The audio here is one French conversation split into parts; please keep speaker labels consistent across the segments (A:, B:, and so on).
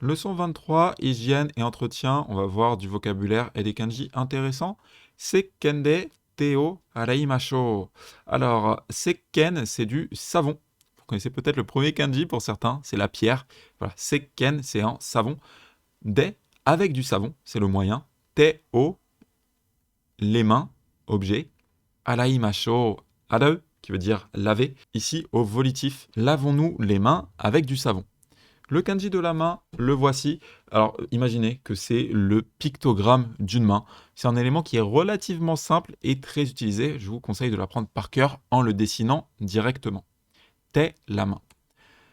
A: Leçon 23, hygiène et entretien. On va voir du vocabulaire et des kanji intéressants. Sekken teo araimashou. Alors, sekken, c'est du savon. Vous connaissez peut-être le premier kanji pour certains, c'est la pierre. Voilà, sekken, c'est un savon. De, avec du savon, c'est le moyen. Teo, les mains, objet. Araimashou, ara, qui veut dire laver. Ici, au volitif, lavons-nous les mains avec du savon. Le kanji de la main, le voici. Alors, imaginez que c'est le pictogramme d'une main. C'est un élément qui est relativement simple et très utilisé. Je vous conseille de l'apprendre par cœur en le dessinant directement. Te, la main.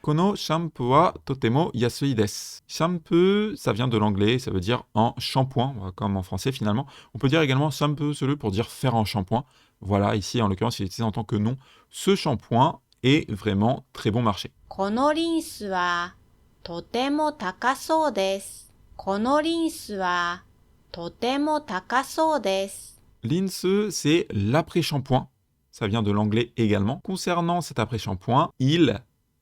A: Kono shampoo wa totemo yasui desu. Shampoo, ça vient de l'anglais, ça veut dire en shampoing, comme en français finalement. On peut dire également shampoo suru pour dire faire en shampoing. Voilà, ici en l'occurrence, il est utilisé en tant que nom. Ce shampoing est vraiment très bon marché.
B: このリンスはとても高そうです。このリンスはとても高そうです。
A: Linse, c'est l'après-shampoing. Ça vient de l'anglais également. Concernant cet après-shampoing,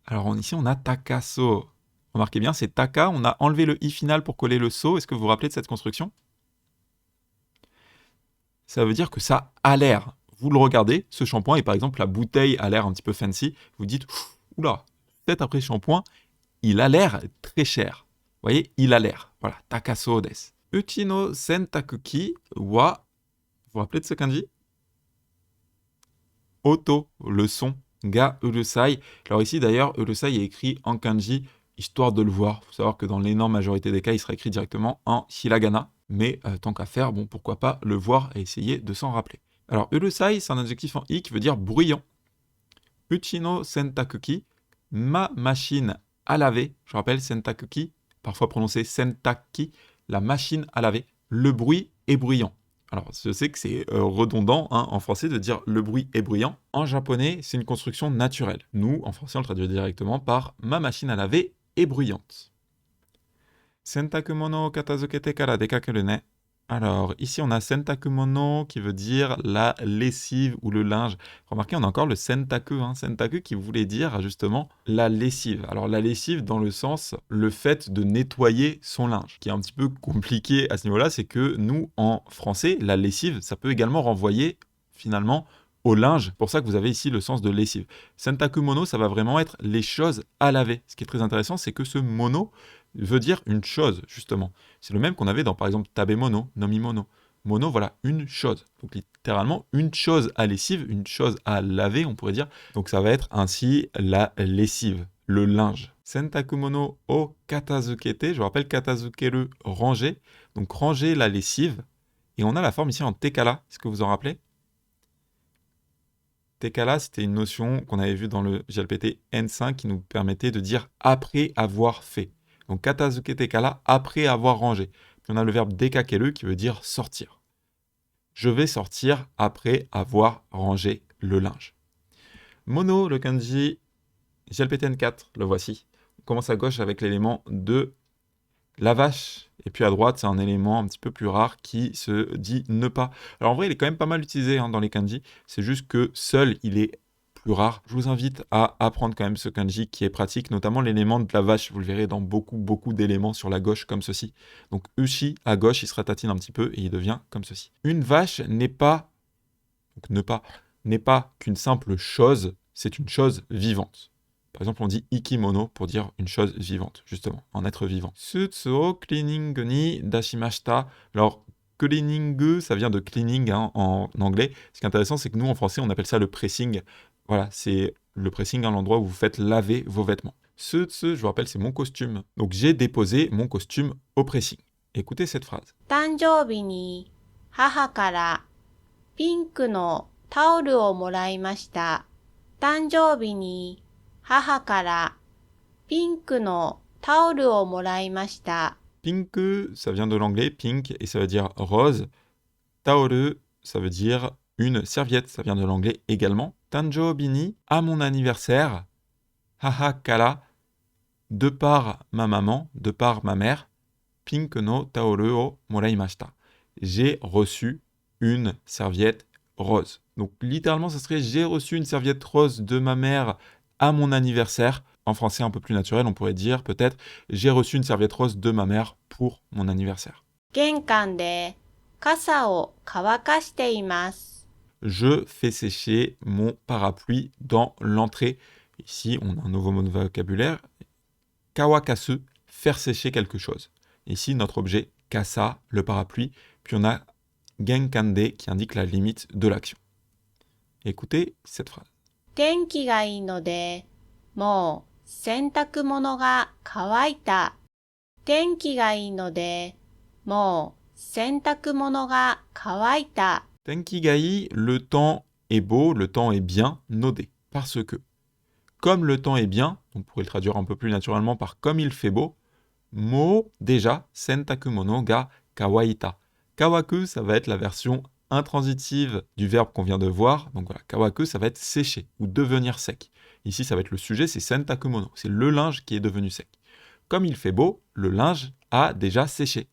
A: alors ici on a takaso. Remarquez bien, c'est taka, on a enlevé le i final pour coller le so. Est-ce que vous vous rappelez de cette construction? Ça veut dire que ça a l'air. Vous le regardez, ce shampoing, et par exemple la bouteille a l'air un petit peu fancy. Vous dites, oula, cet après-shampoing, il a l'air très cher. Vous voyez, il a l'air. Voilà, takaso desu. Uchi no sentakuki wa. Vous vous rappelez de ce kanji? Oto, le son. Ga urusai. Alors ici d'ailleurs, urusai est écrit en kanji, histoire de le voir. Il faut savoir que dans l'énorme majorité des cas, il sera écrit directement en hiragana. Mais tant qu'à faire, bon, pourquoi pas le voir et essayer de s'en rappeler. Alors urusai, c'est un adjectif en i qui veut dire bruyant. Uchi no sentakuki, ma machine à laver. Je rappelle, sentakuki, parfois prononcé sentaki, la machine à laver. Le bruit est bruyant. Alors, je sais que c'est redondant en français de dire le bruit est bruyant. En japonais, c'est une construction naturelle. Nous, en français, on le traduit directement par ma machine à laver est bruyante. Sentakumono o katazukete kara dekakeru ne. Alors, ici, on a sentakumono qui veut dire la lessive ou le linge. Remarquez, on a encore le sentaku, sentaku qui voulait dire justement la lessive. Alors, la lessive dans le sens, le fait de nettoyer son linge. Ce qui est un petit peu compliqué à ce niveau-là, c'est que nous, en français, la lessive, ça peut également renvoyer finalement au linge. C'est pour ça que vous avez ici le sens de lessive. Sentakumono, ça va vraiment être les choses à laver. Ce qui est très intéressant, c'est que ce mono veut dire une chose, justement. C'est le même qu'on avait dans, par exemple, tabemono, nomimono. Mono, voilà, une chose. Donc, littéralement, une chose à lessive, une chose à laver, on pourrait dire. Donc, ça va être ainsi la lessive, le linge. Sentakumono o katazukete, je vous rappelle, katazukeru, ranger. Donc, ranger la lessive. Et on a la forme ici en tekara, est-ce que vous en rappelez? Tekara, c'était une notion qu'on avait vue dans le JLPT N5 qui nous permettait de dire après avoir fait. Donc, katazuke tekara, après avoir rangé. Puis on a le verbe dekakeru qui veut dire sortir. Je vais sortir après avoir rangé le linge. Mono, le kanji JLPTN 4, le voici. On commence à gauche avec l'élément de la vache. Et puis à droite, c'est un élément un petit peu plus rare qui se dit ne pas. Alors en vrai, il est quand même pas mal utilisé dans les kanji. C'est juste que seul, il est plus rare. Je vous invite à apprendre quand même ce kanji qui est pratique, notamment l'élément de la vache. Vous le verrez dans beaucoup d'éléments sur la gauche comme ceci. Donc ushi à gauche, il se ratatine un petit peu et il devient comme ceci. Une vache n'est pas, n'est pas qu'une simple chose, c'est une chose vivante. Par exemple, on dit ikimono pour dire une chose vivante, justement, un être vivant. Sutsu o cleaning ni dashimashita. Alors, cleaning, ça vient de cleaning en anglais. Ce qui est intéressant, c'est que nous, en français, on appelle ça le pressing. Voilà, c'est le pressing, l'endroit où vous faites laver vos vêtements. Sutsu, je vous rappelle, c'est mon costume. Donc, j'ai déposé mon costume au pressing. Écoutez cette phrase.
B: 誕生日に母からピンクのタオルをもらいました。誕生日に母からピンクのタオルをもらいました。
A: Pink, ça vient de l'anglais, pink, et ça veut dire rose. Taoru, ça veut dire une serviette, ça vient de l'anglais également. Tanjōbini, à mon anniversaire. Haha kara, de par ma maman, de par ma mère. Pink no taoru o moraimashita. J'ai reçu une serviette rose. Donc littéralement, ça serait j'ai reçu une serviette rose de ma mère à mon anniversaire. En français un peu plus naturel, on pourrait dire peut-être « J'ai reçu une serviette rose de ma mère pour mon anniversaire ».
B: 玄関で傘を乾かしています。
A: Je fais sécher mon parapluie dans l'entrée. Ici, on a un nouveau mot de vocabulaire. Kawakasu, faire sécher quelque chose. Ici, notre objet, kasa, le parapluie. Puis on a genkande qui indique la limite de l'action. Écoutez cette phrase.
B: 天気がいいので、もう洗濯物が乾いた。天気がいいので、もう洗濯物が乾いた。
A: Tenkigai, le temps est beau, le temps est bien, nodé. Parce que, comme le temps est bien, on pourrait le traduire un peu plus naturellement par comme il fait beau, mo, déjà, sentakumono ga kawaita. Kawaku, ça va être la version intransitive du verbe qu'on vient de voir. Donc voilà, kawaku, ça va être sécher ou devenir sec. Ici, ça va être le sujet, c'est sentakumono. C'est le linge qui est devenu sec. Comme il fait beau, le linge a déjà séché.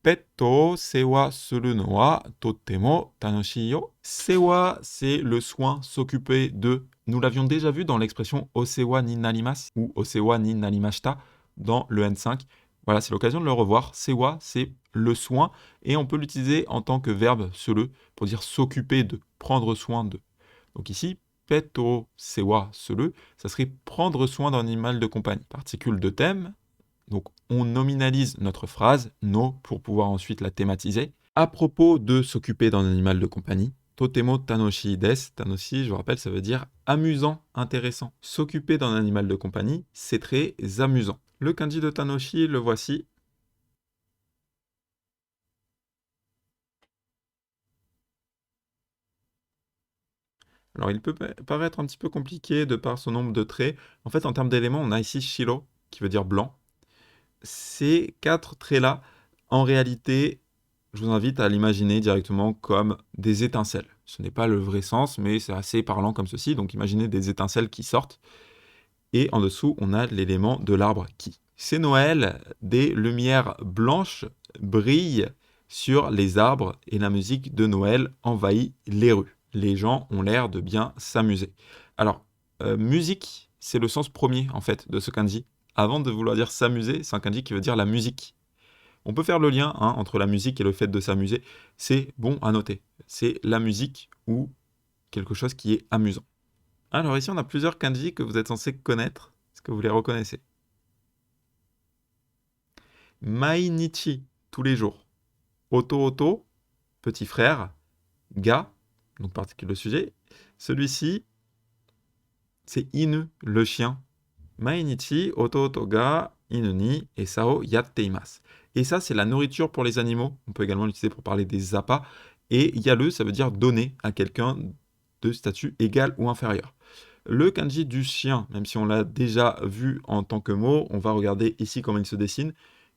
A: Petto sewa suru no wa totemo tanoshii yo. Sewa, c'est le soin, s'occuper de. Nous l'avions déjà vu dans l'expression osewa ni narimasu ou osewa ni narimashita dans le N5. Voilà, c'est l'occasion de le revoir. Sewa, c'est le soin et on peut l'utiliser en tant que verbe suru pour dire s'occuper de, prendre soin de. Donc ici, petto sewa suru, ça serait prendre soin d'un animal de compagnie. Particule de thème. Donc, on nominalise notre phrase, no, pour pouvoir ensuite la thématiser. À propos de s'occuper d'un animal de compagnie, totemo tanoshi desu. Tanoshi, je vous rappelle, ça veut dire amusant, intéressant. S'occuper d'un animal de compagnie, c'est très amusant. Le kanji de tanoshi, le voici. Alors, il peut paraître un petit peu compliqué de par son nombre de traits. En fait, en termes d'éléments, on a ici shiro, qui veut dire blanc. Ces 4 traits-là, en réalité, je vous invite à l'imaginer directement comme des étincelles. Ce n'est pas le vrai sens, mais c'est assez parlant comme ceci. Donc imaginez des étincelles qui sortent. Et en dessous, on a l'élément de l'arbre qui. C'est Noël, des lumières blanches brillent sur les arbres et la musique de Noël envahit les rues. Les gens ont l'air de bien s'amuser. Alors, musique, c'est le sens premier en fait de ce kanji. Avant de vouloir dire s'amuser, c'est un kanji qui veut dire la musique. On peut faire le lien entre la musique et le fait de s'amuser. C'est bon à noter. C'est la musique ou quelque chose qui est amusant. Alors ici, on a plusieurs kanji que vous êtes censés connaître. Est-ce que vous les reconnaissez? Mainichi, tous les jours. Oto, petit frère. Ga, donc particule de sujet. Celui-ci, c'est inu, le chien. Mainichi ototo ga inu ni esa o yatte imasu. Et ça, c'est la nourriture pour les animaux. On peut également l'utiliser pour parler des appâts. Et yaru, ça veut dire donner à quelqu'un de statut égal ou inférieur. Le kanji du chien, même si on l'a déjà vu en tant que mot, on va regarder ici comment il se dessine.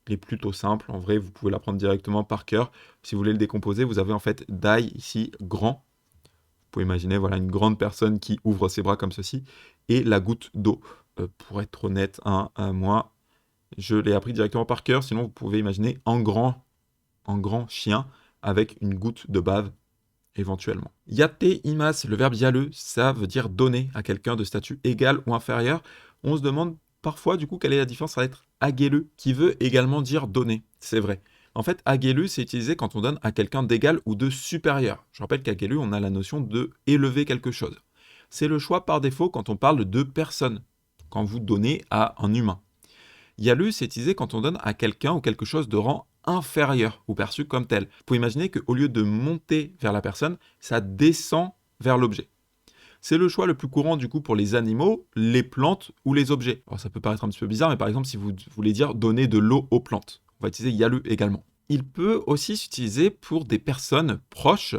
A: Il est plutôt simple. En vrai, vous pouvez l'apprendre directement par cœur. Si vous voulez le décomposer, vous avez en fait dai ici, grand. Vous pouvez imaginer voilà, une grande personne qui ouvre ses bras comme ceci. Et la goutte d'eau. Pour être honnête, moi, je l'ai appris directement par cœur. Sinon, vous pouvez imaginer un grand chien avec une goutte de bave, éventuellement. Yatte imasu, le verbe yaru, ça veut dire donner à quelqu'un de statut égal ou inférieur. On se demande parfois, du coup, quelle est la différence avec ageru, qui veut également dire donner. C'est vrai. En fait, ageru, c'est utilisé quand on donne à quelqu'un d'égal ou de supérieur. Je rappelle qu'ageru, on a la notion de élever quelque chose. C'est le choix par défaut quand on parle de personne, quand vous donnez à un humain. Yaru, c'est utilisé quand on donne à quelqu'un ou quelque chose de rang inférieur ou perçu comme tel. Vous pouvez imaginer qu'au lieu de monter vers la personne, ça descend vers l'objet. C'est le choix le plus courant du coup pour les animaux, les plantes ou les objets. Alors ça peut paraître un petit peu bizarre, mais par exemple si vous voulez dire donner de l'eau aux plantes, on va utiliser yaru également. Il peut aussi s'utiliser pour des personnes proches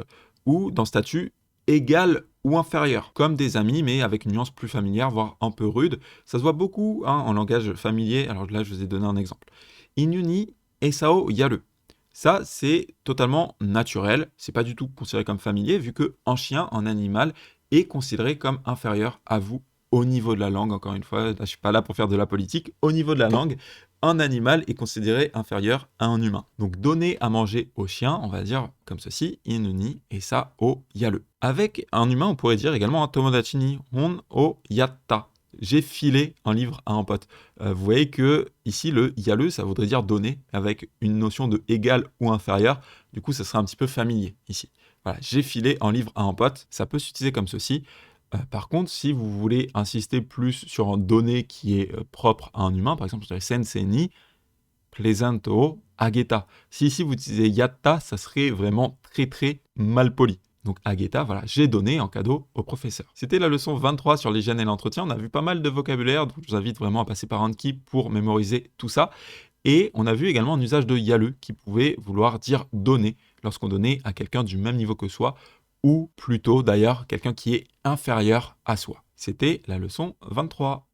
A: ou d'un statut égal ou inférieur, comme des amis, mais avec une nuance plus familière, voire un peu rude. Ça se voit beaucoup en langage familier. Alors là, je vous ai donné un exemple. Inu ni esao yaru. Ça, c'est totalement naturel. C'est pas du tout considéré comme familier, vu qu'un chien, un animal, est considéré comme inférieur à vous au niveau de la langue. Encore une fois, là, je suis pas là pour faire de la politique. Au niveau de la langue, un animal est considéré inférieur à un humain. Donc donner à manger au chien, on va dire comme ceci, inu ni esa o yaru. Avec un humain, on pourrait dire également un tomodachi ni hon o yatta. j'ai filé un livre à un pote. Vous voyez que ici, le yalu, ça voudrait dire donner, avec une notion de égal ou inférieur. Du coup, ça serait un petit peu familier ici. Voilà, j'ai filé un livre à un pote. Ça peut s'utiliser comme ceci. Par contre, si vous voulez insister plus sur un donné qui est propre à un humain, par exemple, je dirais sensei ni plaisanto o ageta. Si ici vous utilisez yatta, ça serait vraiment très très mal poli. Donc ageta, voilà, j'ai donné en cadeau au professeur. C'était la leçon 23 sur l'hygiène et l'entretien. On a vu pas mal de vocabulaire, donc je vous invite vraiment à passer par Anki pour mémoriser tout ça. Et on a vu également un usage de yalu qui pouvait vouloir dire donner lorsqu'on donnait à quelqu'un du même niveau que soi, ou plutôt d'ailleurs quelqu'un qui est inférieur à soi. C'était la leçon 23.